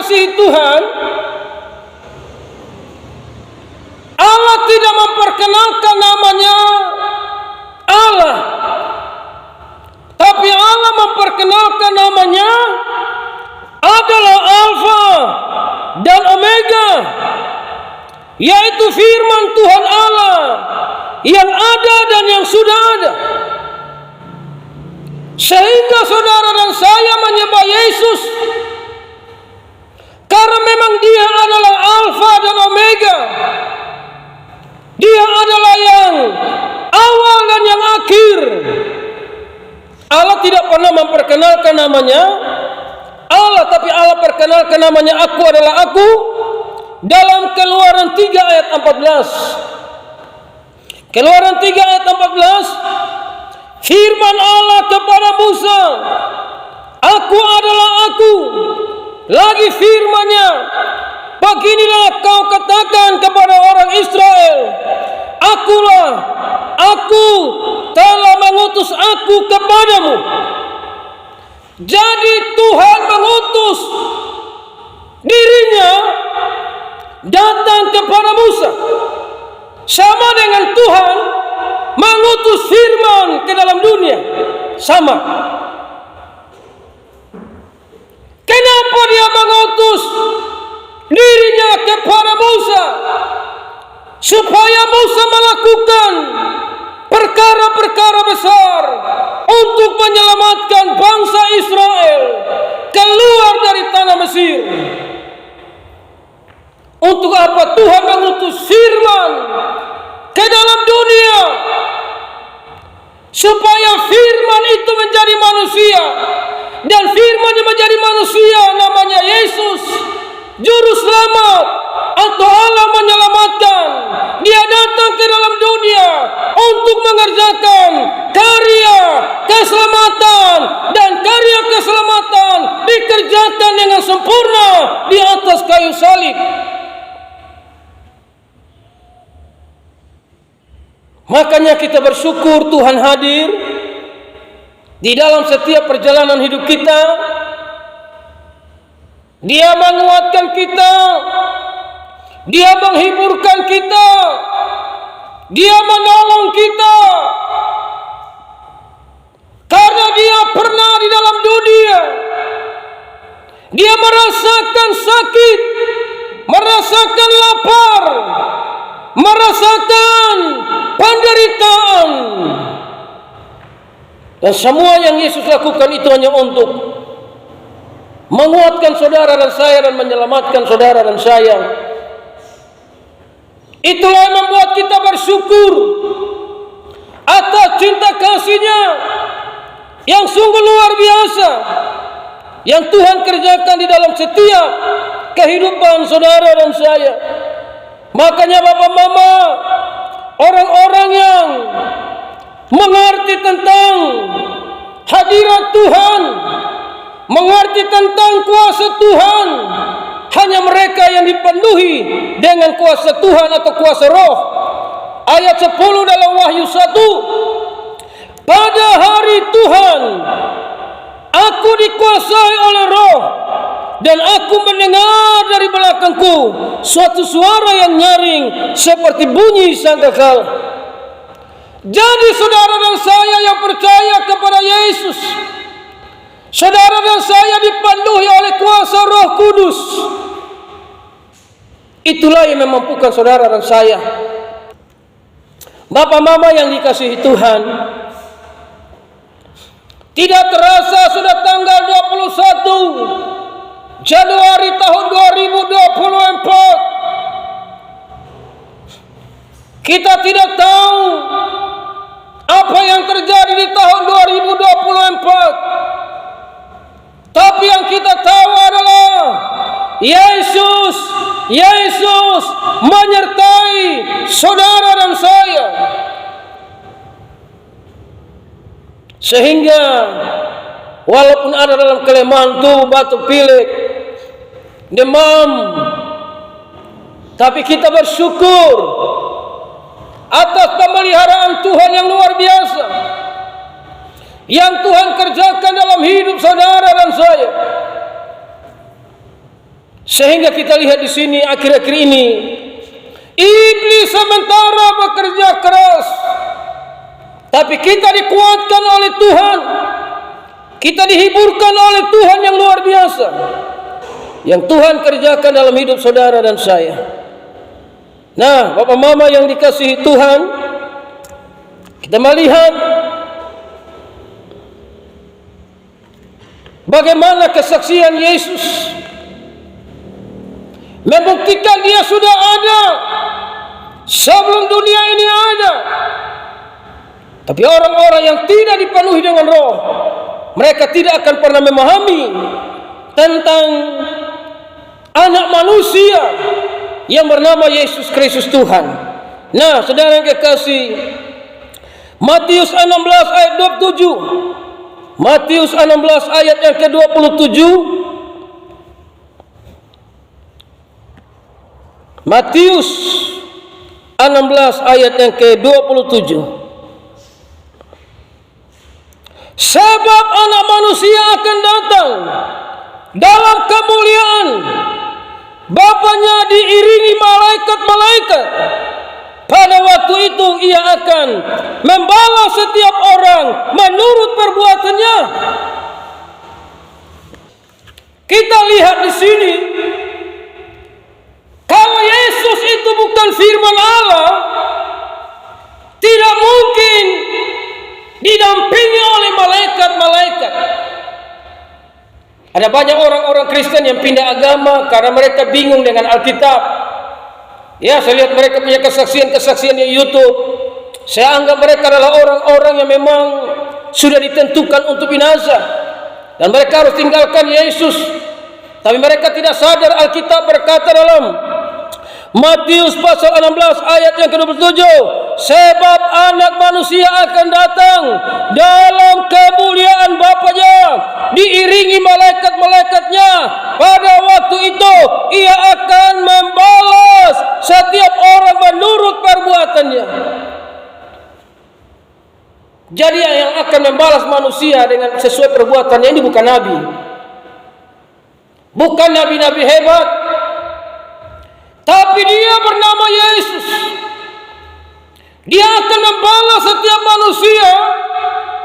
dikasihi Tuhan, Allah tidak memperkenalkan namanya Allah, tapi Allah memperkenalkan namanya adalah Alfa dan Omega, yaitu firman Tuhan Allah yang ada dan yang sudah ada. Sehingga saudara dan saya menyembah Yesus karena memang Dia adalah Alfa dan Omega. Dia adalah yang awal dan yang akhir. Allah tidak pernah memperkenalkan namanya Allah, tapi Allah perkenalkan namanya Aku adalah Aku dalam Keluaran 3 ayat 14. Keluaran 3 ayat 14, firman Allah kepada Musa, Aku adalah Aku. Lagi firman-Nya, beginilah kau katakan kepada orang Israel, Akulah, Aku telah mengutus Aku kepadamu. Jadi Tuhan mengutus dirinya datang kepada Musa, sama dengan Tuhan mengutus firman ke dalam dunia, sama. Kenapa Dia mengutus dirinya kepada Musa? Supaya Musa melakukan perkara-perkara besar untuk menyelamatkan bangsa Israel keluar dari tanah Mesir. Untuk apa Tuhan mengutus firman ke dalam dunia? Supaya firman itu menjadi manusia, dan firman yang menjadi manusia namanya Yesus, Juru Selamat atau Allah menyelamatkan. Dia datang ke dalam dunia untuk mengerjakan karya keselamatan, dan karya keselamatan dikerjakan dengan sempurna di atas kayu salib. Makanya kita bersyukur Tuhan hadir di dalam setiap perjalanan hidup kita. Dia menguatkan kita, Dia menghiburkan kita, Dia menolong kita. Karena Dia pernah di dalam dunia, Dia merasakan sakit, merasakan lapar, merasakan penderitaan. Dan semua yang Yesus lakukan itu hanya untuk menguatkan saudara dan saya dan menyelamatkan saudara dan saya. Itulah yang membuat kita bersyukur atas cinta kasih-Nya yang sungguh luar biasa, yang Tuhan kerjakan di dalam setiap kehidupan saudara dan saya. Makanya Bapak Mama, orang-orang yang mengerti tentang hadirat Tuhan, mengerti tentang kuasa Tuhan, hanya mereka yang dipenuhi dengan kuasa Tuhan atau kuasa Roh. Ayat 10 dalam Wahyu 1, pada hari Tuhan aku dikuasai oleh Roh, dan aku mendengar dari belakangku suatu suara yang nyaring seperti bunyi sangkakala. Jadi saudara dan saya yang percaya kepada Yesus, saudara dan saya dipenuhi oleh kuasa Roh Kudus. Itulah yang memampukan saudara dan saya. Bapak Mama yang dikasihi Tuhan, tidak terasa sudah tanggal 21 Januari tahun 2024. Kita tidak tahu apa yang terjadi di tahun 2024. Tapi yang kita tahu adalah Yesus menyertai saudara dan saya. Sehingga walaupun ada dalam kelemahan tubuh, batuk pilek, demam, tapi kita bersyukur atas pemeliharaan Tuhan yang luar biasa yang Tuhan kerjakan dalam hidup saudara dan saya. Sehingga kita lihat di sini akhir-akhir ini, iblis sementara bekerja keras, tapi kita dikuatkan oleh Tuhan. Kita dihiburkan oleh Tuhan yang luar biasa, yang Tuhan kerjakan dalam hidup saudara dan saya. Nah, Bapak Mama yang dikasihi Tuhan, kita melihat bagaimana kesaksian Yesus membuktikan Dia sudah ada sebelum dunia ini ada. Tapi orang-orang yang tidak dipenuhi dengan Roh, mereka tidak akan pernah memahami tentang anak manusia yang bernama Yesus Kristus Tuhan. Nah, saudara yang kekasih, Matius 16 ayat 27. Matius 16 ayat yang ke-27. Matius 16 ayat yang ke-27. Sebab anak manusia akan datang dalam kemuliaan Bapanya diiringi malaikat-malaikat. Pada waktu itu Ia akan membalas setiap orang menurut perbuatannya. Kita lihat di sini, kalau Yesus itu bukan firman Allah, tidak mungkin didampingi oleh malaikat-malaikat. Ada banyak orang-orang Kristen yang pindah agama karena mereka bingung dengan Alkitab. Ya, saya lihat mereka punya kesaksian-kesaksian di YouTube. Saya anggap mereka adalah orang-orang yang memang sudah ditentukan untuk binasa, dan mereka harus tinggalkan Yesus. Tapi mereka tidak sadar Alkitab berkata dalam Matius pasal 16 ayat yang ke-27, sebab anak manusia akan datang dalam kemuliaan Bapanya, diiringi malaikat-malaikatnya. Pada waktu itu Ia akan membalas setiap orang menurut perbuatannya. Jadi yang akan membalas manusia dengan sesuai perbuatannya ini bukan nabi, bukan nabi-nabi hebat, tapi Dia bernama Yesus. Dia akan membalas setiap manusia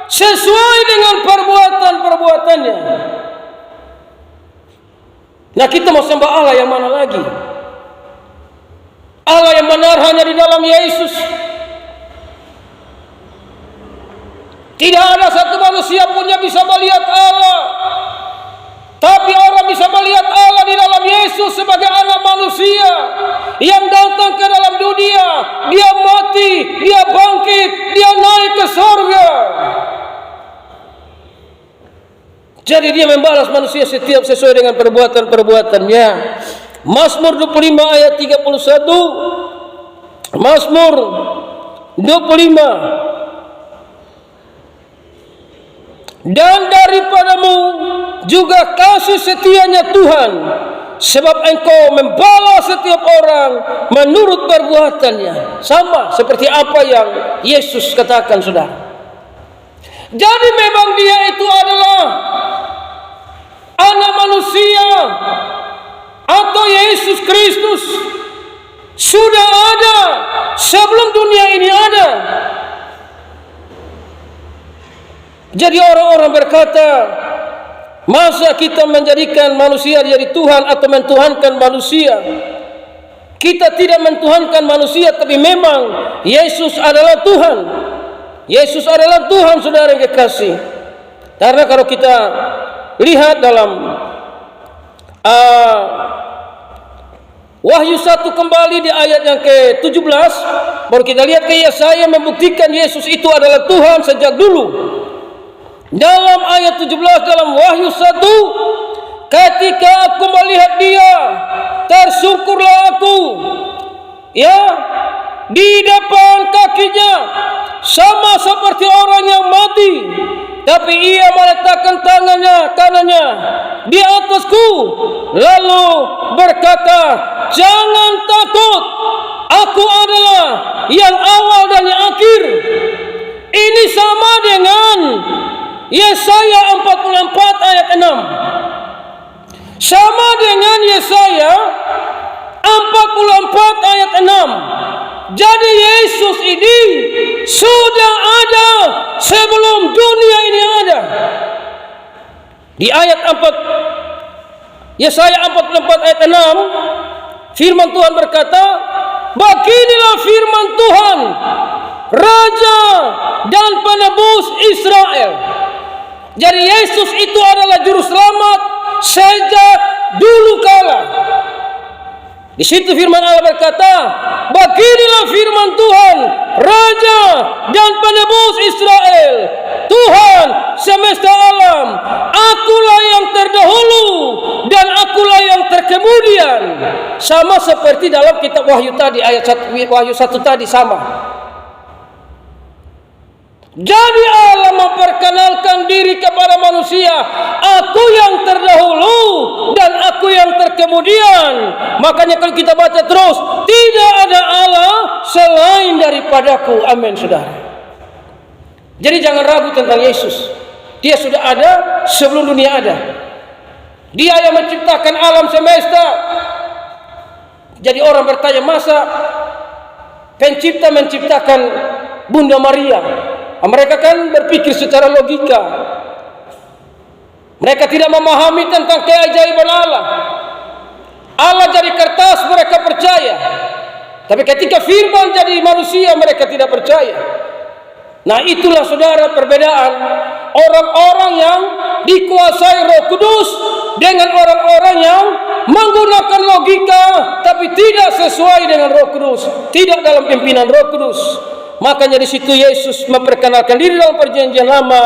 sesuai dengan perbuatan-perbuatannya. Nah, kita mau sembah Allah yang mana lagi? Allah yang benar hanya di dalam Yesus. Tidak ada satu manusia pun yang bisa melihat Allah, tapi orang bisa melihat Allah di dalam Yesus sebagai anak manusia yang datang ke dalam dunia. Dia mati, Dia bangkit, Dia naik ke surga. Jadi Dia membalas manusia setiap sesuai dengan perbuatan-perbuatannya. Mazmur 25 ayat 31. Mazmur 25. Dan daripadamu juga kasih setianya Tuhan, sebab Engkau membalas setiap orang menurut perbuatannya. Sama seperti apa yang Yesus katakan, saudara. Jadi memang Dia itu adalah anak manusia, atau Yesus Kristus sudah ada sebelum dunia ini ada. Jadi orang-orang berkata, masa kita menjadikan manusia jadi Tuhan atau mentuhankan manusia? Kita tidak mentuhankan manusia, tapi memang Yesus adalah Tuhan. Yesus adalah Tuhan, saudara yang kekasih. Karena kalau kita lihat dalam Wahyu 1 kembali di ayat yang ke-17, baru kita lihat ke Yesaya membuktikan Yesus itu adalah Tuhan sejak dulu. Dalam ayat 17 dalam Wahyu 1, ketika aku melihat Dia, tersungkurlah aku, ya, di depan kakinya, sama seperti orang yang mati. Tapi Ia meletakkan tangannya kanannya di atasku, lalu berkata, jangan takut, aku adalah yang awal dan yang akhir. Ini sama dengan Yesaya 44 ayat 6. Sama dengan Yesaya 44 ayat 6. Jadi Yesus ini sudah ada sebelum dunia ini ada. Di ayat 4 Yesaya 44 ayat 6, firman Tuhan berkata, beginilah firman Tuhan, Raja dan Penebus Israel. Jadi Yesus itu adalah juru selamat sejak dulu kala. Di situ firman Allah berkata, beginilah firman Tuhan, Raja dan Penebus Israel, Tuhan semesta alam, akulah yang terdahulu dan akulah yang terkemudian. Sama seperti dalam kitab Wahyu tadi, ayat 1, Wahyu 1 tadi sama. Jadi Allah memperkenalkan diri kepada manusia, aku yang terdahulu dan aku yang terkemudian. Makanya kalau kita baca terus, tidak ada Allah selain daripadaku. Amin, saudara. Jadi jangan ragu tentang Yesus. Dia sudah ada sebelum dunia ada. Dia yang menciptakan alam semesta. Jadi orang bertanya, masa pencipta menciptakan Bunda Maria? Mereka kan berpikir secara logika. Mereka tidak memahami tentang keajaiban Allah. Allah jadi kertas, mereka percaya. Tapi ketika firman jadi manusia, mereka tidak percaya. Nah, itulah saudara perbedaan orang-orang yang dikuasai Roh Kudus dengan orang-orang yang menggunakan logika tapi tidak sesuai dengan Roh Kudus, tidak dalam pimpinan Roh Kudus. Makanya di situ Yesus memperkenalkan diri dalam perjanjian lama,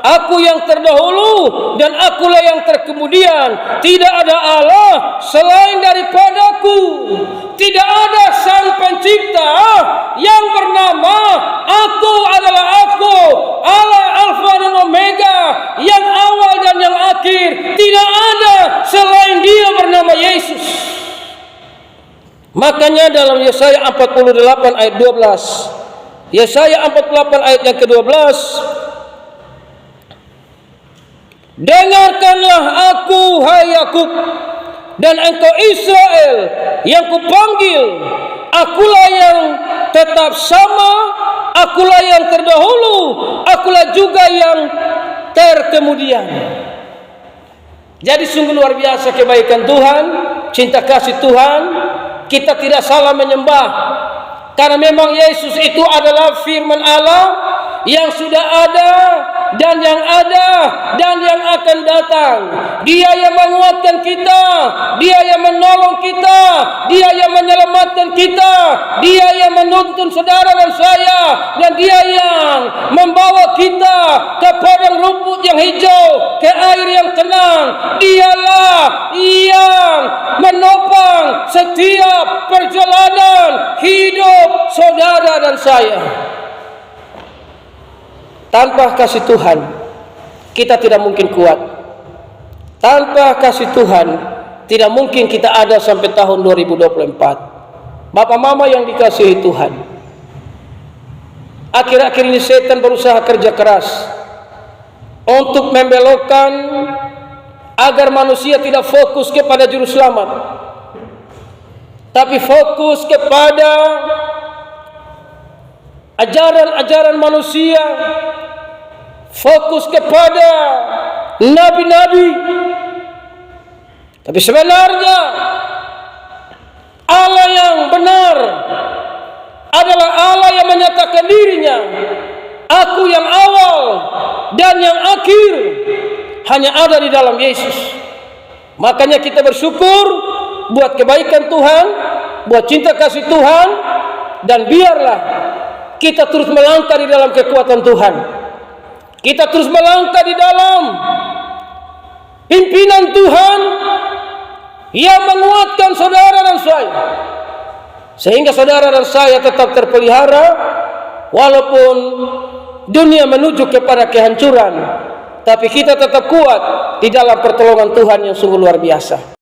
aku yang terdahulu dan akulah yang terkemudian. Tidak ada Allah selain daripadaku. Tidak ada sang pencipta yang bernama aku adalah aku, Allah Alfa dan Omega, yang awal dan yang akhir. Tidak ada selain dia bernama Yesus. Makanya dalam Yesaya 48 ayat 12, Yesaya 48 ayat yang ke-12, dengarkanlah aku, hai Yakub, dan engkau Israel yang kupanggil, akulah yang tetap sama, akulah yang terdahulu, akulah juga yang terkemudian. Jadi sungguh luar biasa kebaikan Tuhan, cinta kasih Tuhan. Kita tidak salah menyembah, karena memang Yesus itu adalah firman Allah yang sudah ada dan yang ada dan yang akan datang. Dia yang menguatkan kita, dia yang menolong kita, dia yang menyelamatkan kita, dia yang menuntun saudara dan saya, dan dia yang membawa kita ke padang rumput yang hijau, ke air yang tenang. Dialah yang menopang setiap perjalanan hidup saudara dan saya. Tanpa kasih Tuhan, kita tidak mungkin kuat. Tanpa kasih Tuhan, tidak mungkin kita ada sampai tahun 2024. Bapak mama yang dikasihi Tuhan, akhir-akhir ini setan berusaha kerja keras untuk membelokkan agar manusia tidak fokus kepada juru selamat, tapi fokus kepada ajaran-ajaran manusia, fokus kepada nabi-nabi. Tapi sebenarnya Allah yang benar adalah Allah yang menyatakan dirinya, aku yang awal dan yang akhir, hanya ada di dalam Yesus. Makanya kita bersyukur buat kebaikan Tuhan, buat cinta kasih Tuhan, dan biarlah kita terus melangkah di dalam kekuatan Tuhan. Kita terus melangkah di dalam pimpinan Tuhan yang menguatkan saudara dan saya, sehingga saudara dan saya tetap terpelihara walaupun dunia menuju kepada kehancuran, tapi kita tetap kuat di dalam pertolongan Tuhan yang sungguh luar biasa.